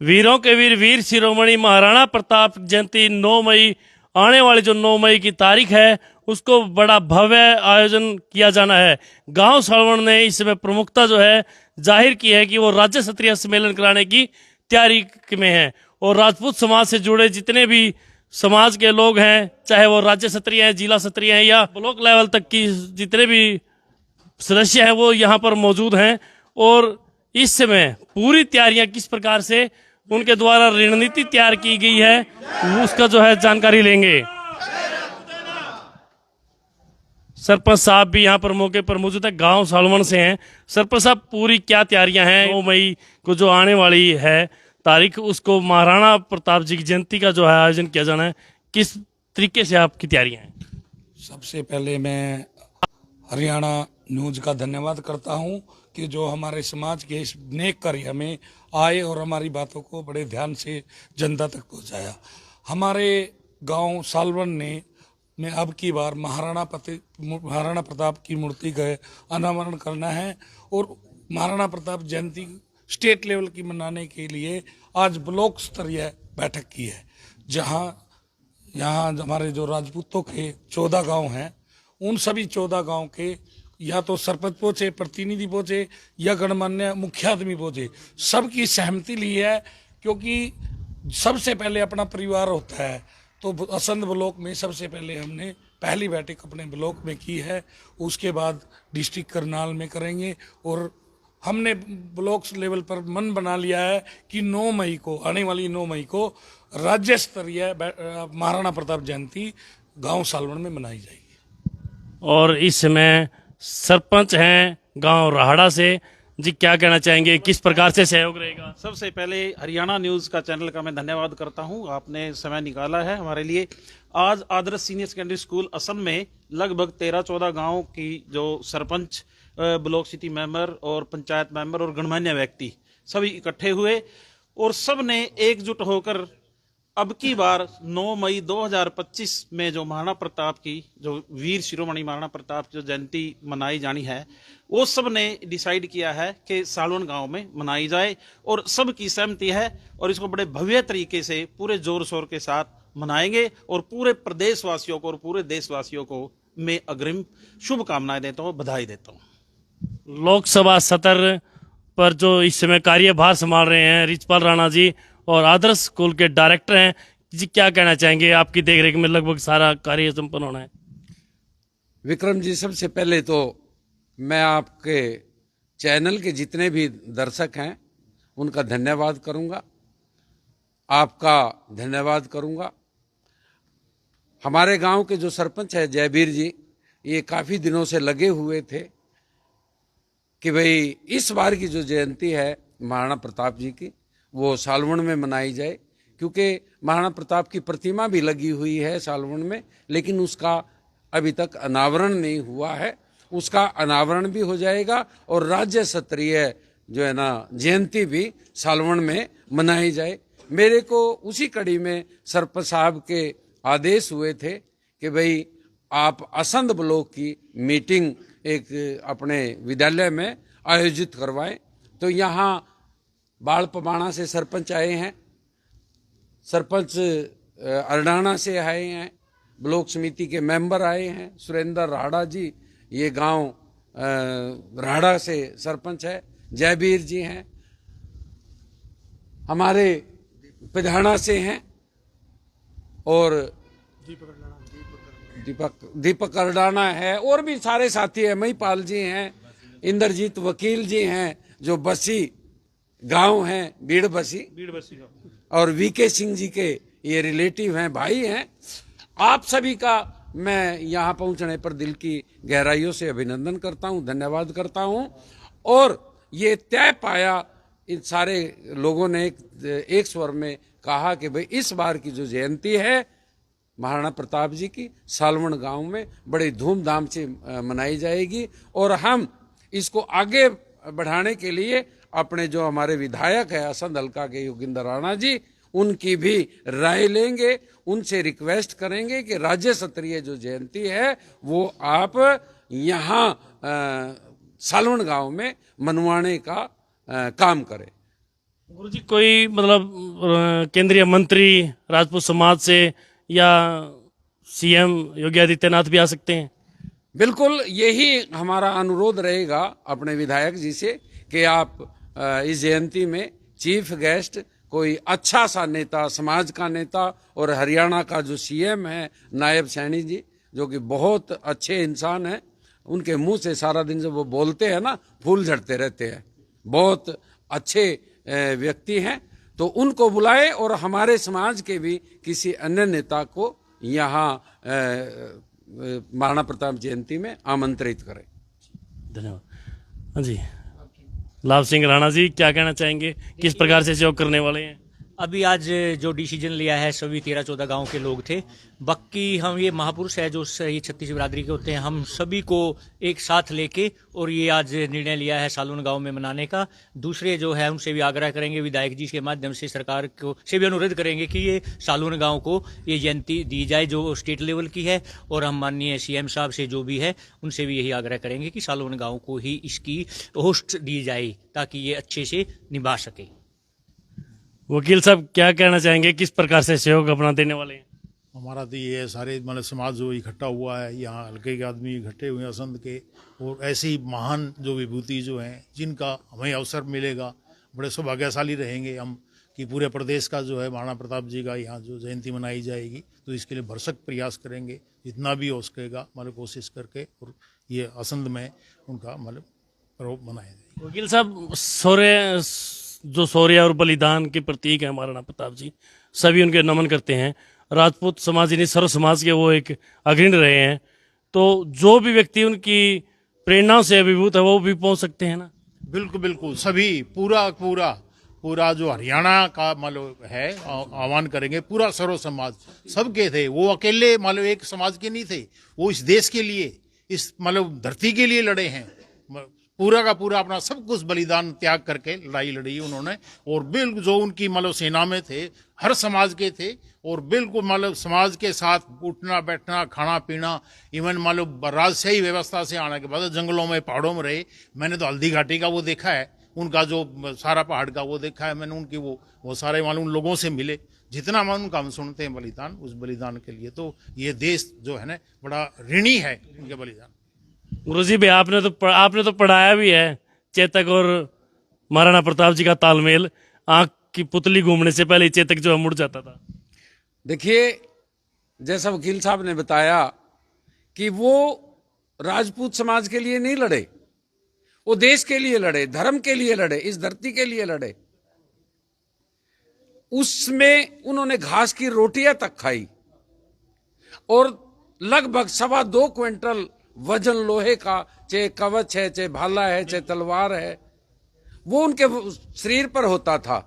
वीरों के वीर वीर शिरोमणि महाराणा प्रताप जयंती 9 मई आने वाली जो 9 मई की तारीख है उसको बड़ा भव्य आयोजन किया जाना है। गांव सालवण ने इसमें प्रमुखता जो है जाहिर की है कि वो राज्य स्तरीय सम्मेलन कराने की तैयारी में है और राजपूत समाज से जुड़े जितने भी समाज के लोग हैं, चाहे वो राज्य स्तरीय हैं, जिला स्तरीय हैं या ब्लॉक लेवल तक की जितने भी सदस्य हैं वो यहाँ पर मौजूद हैं। और इस समय पूरी तैयारियां किस प्रकार से उनके द्वारा रणनीति तैयार की गई है उसका जो है जानकारी लेंगे। सरपंच साहब भी यहाँ पर मौके पर मौजूद है, गांव सालवन से हैं। सरपंच साहब, पूरी क्या तैयारियां हैं 9 मई को जो आने वाली है तारीख, उसको महाराणा प्रताप जी की जयंती का जो है आयोजन किया जाना है, किस तरीके से आपकी तैयारियां हैं? सबसे पहले मैं हरियाणा न्यूज का धन्यवाद करता हूं कि जो हमारे समाज के इस नेक कार्य में आए और हमारी बातों को बड़े ध्यान से जनता तक पहुंचाया। हमारे गांव सालवन ने में अब की बार महाराणा प्रताप की मूर्ति का अनावरण करना है और महाराणा प्रताप जयंती स्टेट लेवल की मनाने के लिए आज ब्लॉक स्तरीय बैठक की है, जहां यहाँ हमारे जो राजपूतों के 14 गांव हैं, उन सभी 14 गांव के या तो सरपंच पहुंचे, प्रतिनिधि पहुंचे या गणमान्य मुख्य आदमी पहुंचे, सबकी सहमति ली है। क्योंकि सबसे पहले अपना परिवार होता है, तो असंध ब्लॉक में सबसे पहले हमने पहली बैठक अपने ब्लॉक में की है, उसके बाद डिस्ट्रिक्ट करनाल में करेंगे और हमने ब्लॉक लेवल पर मन बना लिया है कि 9 मई को, आने वाली 9 मई को राज्य स्तरीय महाराणा प्रताप जयंती गांव सालवन में मनाई जाएगी। और इस समय सरपंच हैं गांव राहड़ा से जी, क्या कहना चाहेंगे, किस प्रकार से सहयोग रहेगा? सबसे पहले हरियाणा न्यूज़ का चैनल का मैं धन्यवाद करता हूं, आपने समय निकाला है हमारे लिए। आज आदर्श सीनियर सेकेंडरी स्कूल असम में लगभग 13-14 गांव की जो सरपंच, ब्लॉक सिटी मेंबर और पंचायत मेंबर और गणमान्य व्यक्ति सभी इकट्ठे हुए और सब ने एकजुट होकर अब की बार 9 मई 2025 में जो महाराणा प्रताप की, जो वीर शिरोमणि महाराणा प्रताप जो जयंती मनाई जानी है, वो सब ने डिसाइड किया है कि सालवन गांव में मनाई जाए और सबकी सहमति है और इसको बड़े भव्य तरीके से पूरे जोर शोर के साथ मनाएंगे और पूरे प्रदेशवासियों को और पूरे देशवासियों को मैं अग्रिम शुभकामनाएं देता हूँ, बधाई देता हूँ। लोकसभा सत्र पर जो इस समय कार्यभार संभाल रहे हैं रिचपाल राणा जी और आदर्श स्कूल के डायरेक्टर हैं जी, क्या कहना चाहेंगे? आपकी देखरेख में लगभग सारा कार्य संपन्न होना है। विक्रम जी, सबसे पहले तो मैं आपके चैनल के जितने भी दर्शक हैं उनका धन्यवाद करूंगा, आपका धन्यवाद करूंगा। हमारे गांव के जो सरपंच है जयवीर जी, ये काफ़ी दिनों से लगे हुए थे कि भाई इस बार की जो जयंती है महाराणा प्रताप जी की वो सालवन में मनाई जाए, क्योंकि महाराणा प्रताप की प्रतिमा भी लगी हुई है सालवन में, लेकिन उसका अभी तक अनावरण नहीं हुआ है। उसका अनावरण भी हो जाएगा और राज्य स्तरीय जो है ना जयंती भी सालवन में मनाई जाए। मेरे को उसी कड़ी में सरपंच साहब के आदेश हुए थे कि भाई आप असंध ब्लॉक की मीटिंग एक अपने विद्यालय में आयोजित करवाएं। तो यहाँ बालपबाणा से सरपंच आए हैं, सरपंच अरडाना से आए हैं, ब्लॉक समिति के मेंबर आए हैं, सुरेंद्र राहड़ा जी ये गांव राहड़ा से सरपंच है, जयवीर जी हैं, हमारे पिधाना से हैं और दीपक अरडाना है और भी सारे साथी हैं, महिपाल जी हैं, इंद्रजीत वकील जी हैं जो बसी गांव हैं, बीड़ बसी और वीके सिंह जी के ये रिलेटिव हैं, भाई हैं। आप सभी का मैं यहाँ पहुँचने पर दिल की गहराइयों से अभिनंदन करता हूँ, धन्यवाद करता हूँ। और ये तय पाया, इन सारे लोगों ने एक स्वर में कहा कि भाई इस बार की जो जयंती है महाराणा प्रताप जी की सालवन गांव में बड़े धूमधाम से मनाई जाएगी और हम इसको आगे बढ़ाने के लिए अपने जो हमारे विधायक है असंध हल्का के योगिंदर राणा जी, उनकी भी राय लेंगे, उनसे रिक्वेस्ट करेंगे कि राज्य स्तरीय जो जयंती है वो आप यहाँ सालवन गांव में मनवाने का काम करें। गुरुजी कोई मतलब केंद्रीय मंत्री राजपूत समाज से या सीएम योगी आदित्यनाथ भी आ सकते हैं? बिल्कुल यही हमारा अनुरोध रहेगा अपने विधायक जी से कि आप इस जयंती में चीफ गेस्ट कोई अच्छा सा नेता, समाज का नेता, और हरियाणा का जो सीएम है नायब सैनी जी, जो कि बहुत अच्छे इंसान हैं, उनके मुंह से सारा दिन जब वो बोलते हैं ना फूल झड़ते रहते हैं, बहुत अच्छे व्यक्ति हैं, तो उनको बुलाए और हमारे समाज के भी किसी अन्य नेता को यहाँ महाराणा प्रताप जयंती में आमंत्रित करें। धन्यवाद। हाँ जी, लाभ सिंह राणा जी क्या कहना चाहेंगे, किस प्रकार से सहयोग करने वाले हैं? अभी आज जो डिसीजन लिया है सभी 13-14 गांव के लोग थे, बाकी हम ये महापुरुष है जो ये 36 बिरादरी के होते हैं, हम सभी को एक साथ लेके और ये आज निर्णय लिया है सालवन गांव में मनाने का। दूसरे जो है उनसे भी आग्रह करेंगे, विधायक जी के माध्यम से सरकार को से भी अनुरोध करेंगे कि ये सालवन गांव को ये जयंती दी जाए जो स्टेट लेवल की है, और हम माननीय सीएम साहब से जो भी है उनसे भी यही आग्रह करेंगे कि सालवन गांव को ही इसकी होस्ट दी जाए ताकि ये अच्छे से निभा सके। वकील साहब क्या कहना चाहेंगे, किस प्रकार से सहयोग अपना देने वाले हैं? हमारा तो ये है, सारे मतलब समाज जो इकट्ठा हुआ है, यहाँ हल्के के आदमी इकट्ठे हुए हैं असंध के, और ऐसे ही महान जो विभूति जो हैं जिनका हमें अवसर मिलेगा, बड़े सौभाग्यशाली रहेंगे हम कि पूरे प्रदेश का जो है महाराणा प्रताप जी का यहाँ जो जयंती मनाई जाएगी, तो इसके लिए भरसक प्रयास करेंगे जितना भी हो सकेगा, मतलब कोशिश करके, और ये असंध में उनका मतलब पर्व मनाया जाएगा। वकील साहब जो शौर्य और बलिदान के प्रतीक है महाराणा प्रताप जी, सभी उनके नमन करते हैं। राजपूत समाज यानी सर्व समाज के वो एक अग्रणी रहे हैं, तो जो भी व्यक्ति उनकी प्रेरणाओं से अभिभूत है वो भी पहुंच सकते हैं ना? बिल्कुल बिल्कुल, सभी पूरा जो हरियाणा का मतलब है आह्वान करेंगे, पूरा सर्व समाज सबके थे, वो अकेले मतलब एक समाज के नहीं थे, वो इस देश के लिए, इस मतलब धरती के लिए लड़े हैं, पूरा का पूरा अपना सब कुछ बलिदान त्याग करके लड़ाई लड़ी उन्होंने, और बिल्कुल जो उनकी मतलब सेना में थे हर समाज के थे, और बिल्कुल मतलब समाज के साथ उठना बैठना खाना पीना, इवन मतलब राजशाही व्यवस्था से आने के बाद जंगलों में पहाड़ों में रहे। मैंने तो हल्दी घाटी का वो देखा है, उनका जो सारा पहाड़ का वो देखा है मैंने, उनकी वो सारे मालूम लोगों से मिले, जितना मालूम उनका हम सुनते हैं बलिदान, उस बलिदान के लिए तो ये देश जो है ना बड़ा ऋणी है उनके बलिदान। गुरुजी भाई आपने तो पढ़ाया भी है चेतक और महाराणा प्रताप जी का तालमेल, आंख की पुतली घूमने से पहले चेतक जो है मुड़ जाता था। देखिए, जैसा वकील साहब ने बताया कि वो राजपूत समाज के लिए नहीं लड़े, वो देश के लिए लड़े, धर्म के लिए लड़े, इस धरती के लिए लड़े। उसमें उन्होंने घास की रोटियां तक खाई, और लगभग 2.25 क्विंटल वजन लोहे का, चाहे कवच है, चाहे भाला है, चाहे तलवार है, वो उनके शरीर पर होता था,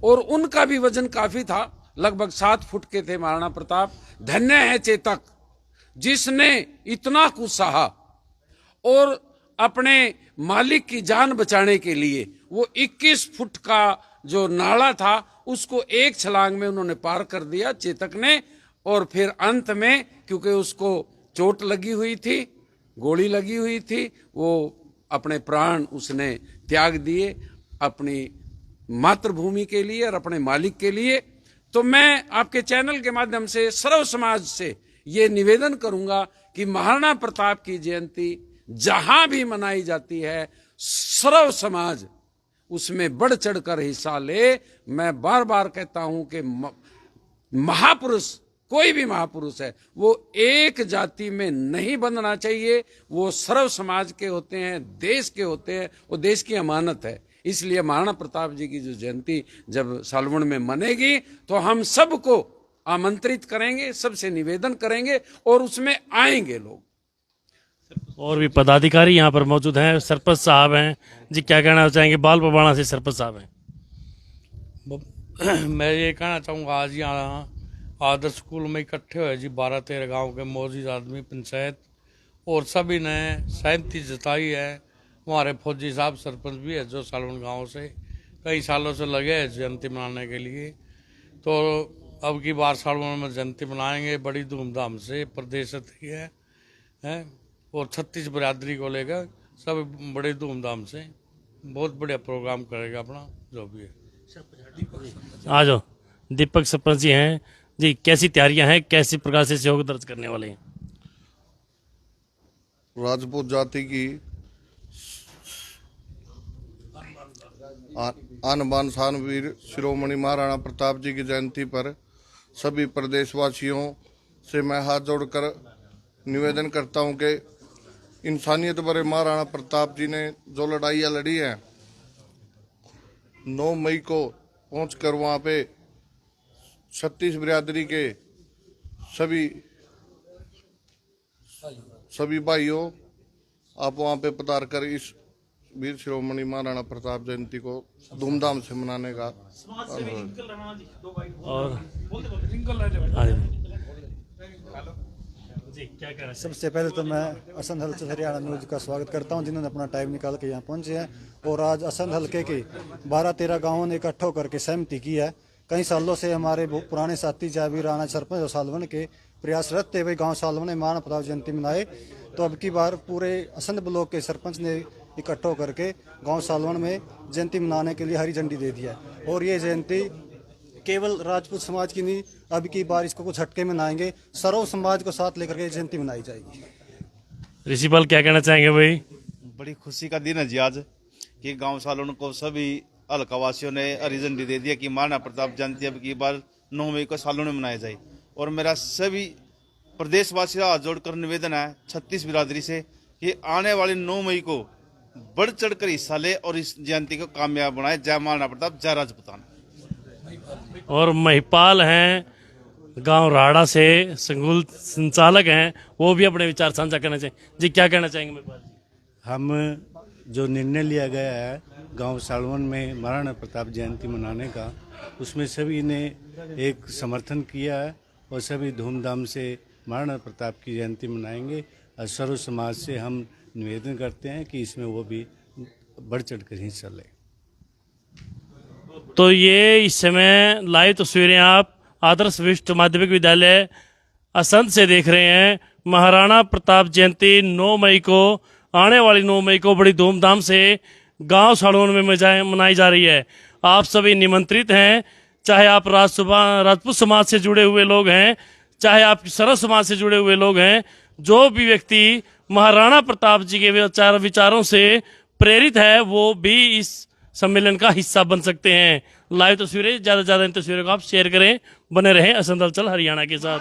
और उनका भी वजन काफी था, लगभग 7 फुट के थे महाराणा प्रताप। धन्य है चेतक जिसने इतना कुछ सहा, और अपने मालिक की जान बचाने के लिए वो 21 फुट का जो नाला था उसको एक छलांग में उन्होंने पार कर दिया चेतक ने, और फिर अंत में क्योंकि उसको चोट लगी हुई थी, गोली लगी हुई थी, वो अपने प्राण उसने त्याग दिए अपनी मातृभूमि के लिए और अपने मालिक के लिए। तो मैं आपके चैनल के माध्यम से सर्व समाज से ये निवेदन करूंगा कि महाराणा प्रताप की जयंती जहां भी मनाई जाती है, सर्व समाज उसमें बढ़ चढ़कर हिस्सा ले। मैं बार बार कहता हूं कि महापुरुष, कोई भी महापुरुष है, वो एक जाति में नहीं बंधना चाहिए, वो सर्व समाज के होते हैं, देश के होते हैं, वो देश की अमानत है। इसलिए महाराणा प्रताप जी की जो जयंती जब सालवन में मनेगी तो हम सबको आमंत्रित करेंगे, सबसे निवेदन करेंगे, और उसमें आएंगे लोग। और भी पदाधिकारी यहाँ पर मौजूद हैं, सरपंच साहब हैं जी, क्या कहना चाहेंगे? बाल पबाणा से सरपंच साहब हैं। मैं ये कहना चाहूँगा, आज यहाँ आदर्श स्कूल में इकट्ठे हुए जी 12-13 गांव के मौजूद आदमी, पंचायत, और सभी ने सहमति जताई है। हमारे फौजी साहब सरपंच भी है जो सालवन गांव से कई सालों से लगे हैं जयंती मनाने के लिए, तो अब की बार सालवन में जयंती मनाएंगे बड़ी धूमधाम से। प्रदेश है और 36 बिरादरी को लेकर सब बड़े धूमधाम से बहुत बढ़िया प्रोग्राम करेगा अपना जो भी है। आ जाओ, दीपक सरपंच जी हैं जी। कैसी तैयारियां हैं, कैसी प्रकार से सहयोग दर्ज करने वाले हैं? राजपूत जाति की आन बान शान वीर शिरोमणि महाराणा प्रताप जी की जयंती पर सभी प्रदेशवासियों से मैं हाथ जोड़कर निवेदन करता हूं कि इंसानियत भरे महाराणा प्रताप जी ने जो लड़ाइयाँ लड़ी हैं, 9 मई को पहुंचकर वहां पे 36 बिरादरी के सभी भाइयों, आप वहां पे पधार कर इस वीर शिरोमणि महाराणा प्रताप जयंती को धूमधाम से मनाने का और आ जाओ जी, क्या कह रहे हैं? सबसे पहले तो मैं असंध हलचल हरियाणा न्यूज का स्वागत करता हूं, जिन्होंने अपना टाइम निकाल के यहाँ पहुंचे हैं। और आज असंध हलके के 12-13 गांवों ने इकट्ठा होकर के सहमति की है। कई सालों से हमारे पुराने साथी जयवीर राणा सरपंच और सालवन के प्रयासरत थे भाई गाँव सालवन में महाराणा प्रताप जयंती मनाए। तो अब की बार पूरे असंध ब्लॉक के सरपंच ने इकट्ठा होकर के गाँव सालवन में जयंती मनाने के लिए हरी झंडी दे दिया है। और ये जयंती केवल राजपूत समाज की नहीं, अब की बार इसको कुछ हटके मनाएंगे, सर्व समाज को साथ लेकर के जयंती मनाई जाएगी। ऋषिपाल क्या कहना चाहेंगे भाई? बड़ी खुशी का दिन है जी आज, कि गांव सालों को सभी हल्कावासियों ने हरी झंडी दे दिया कि महाराणा प्रताप जयंती अब की बार 9 मई को सालों में मनाया जाए। और मेरा सभी प्रदेशवासियों हाथ जोड़कर निवेदन है 36 बिरादरी से कि आने वाले 9 मई को बढ़ चढ़कर हिस्सा ले और इस जयंती को कामयाब बनाए। जय महाराणा प्रताप, जय राजपूताना। और महिपाल हैं गांव राड़ा से, संकुल संचालक हैं, वो भी अपने विचार साझा करना चाहिए जी। क्या कहना चाहेंगे महिपाल जी? हम जो निर्णय लिया गया है गांव सालवन में महाराणा प्रताप जयंती मनाने का, उसमें सभी ने एक समर्थन किया है और सभी धूमधाम से महाराणा प्रताप की जयंती मनाएंगे। और सर्व समाज से हम निवेदन करते हैं कि इसमें वो भी बढ़ चढ़ कर हिस्सा लें। तो ये इस समय लाइव तस्वीरें आप आदर्श विशिष्ट माध्यमिक विद्यालय असंध से देख रहे हैं। महाराणा प्रताप जयंती 9 मई को, आने वाली 9 मई को बड़ी धूमधाम से गांव साड़ोन में मनाई जा रही है। आप सभी निमंत्रित हैं, चाहे आप राजपूत समाज से जुड़े हुए लोग हैं, चाहे आप सर्व समाज से जुड़े हुए लोग हैं। जो भी व्यक्ति महाराणा प्रताप जी के विचारों से प्रेरित है, वो भी इस सम्मेलन का हिस्सा बन सकते हैं। लाइव तस्वीरें ज़्यादा से ज़्यादा इन तस्वीरों को आप शेयर करें। बने रहें असंध हलचल हरियाणा के साथ।